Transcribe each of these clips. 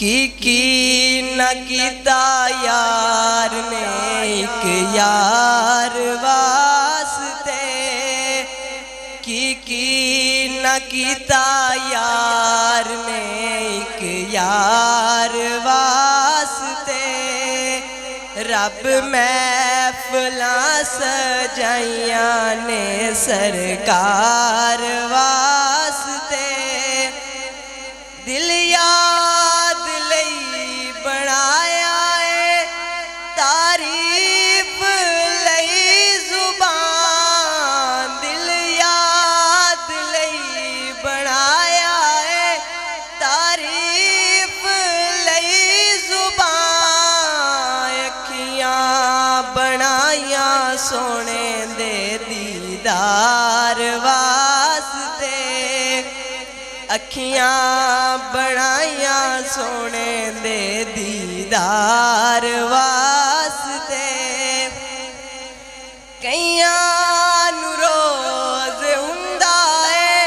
की न कीता यार ने एक यार वास्ते, की न कीता यार ने एक यार वास्ते। रब महफिलां सजाइयां ने सरकार वास्ते। दिल याद लई बनाया है, तारीफ लई जुबान। दिल याद लई बनाया है, तारीफ लई जुबान। अखियां बनाया सोने दे दीदार वास्ते, अखियां बनाया सोने दे दीदार वास्ते। कईयां नूं रोज़ हुंदा है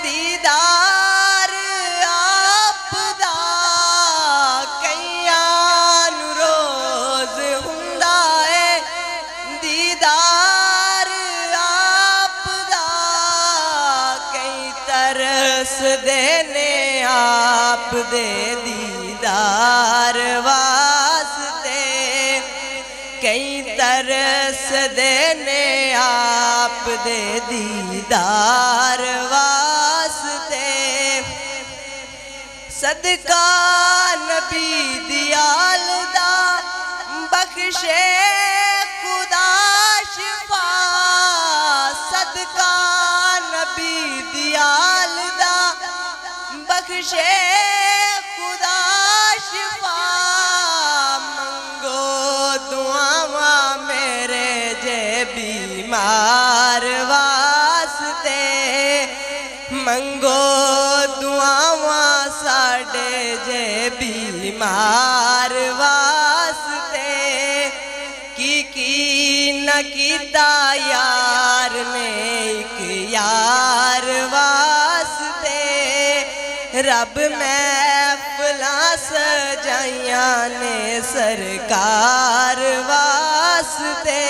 दीदार आपदा, कईयां नूं रोज़ हुंदा है दीदार आपदा। कई तरस देने आप दे दीदार वास्ते, कई तरस देने आप दे दीदार वास्ते। सदका नबी दियाल दा बख्शे खुदा शिफा, सदका नबी दियाल दा बख्शे खुदा शिफा। मंगो दुआवा मेरे जे बीमार वास्ते, मंगो दुआवा साडे जे बीमार वास्ते। की न कीता यार ने एक यार वास्ते। रब महफिलां सजाइयां ने सरकार वास्ते।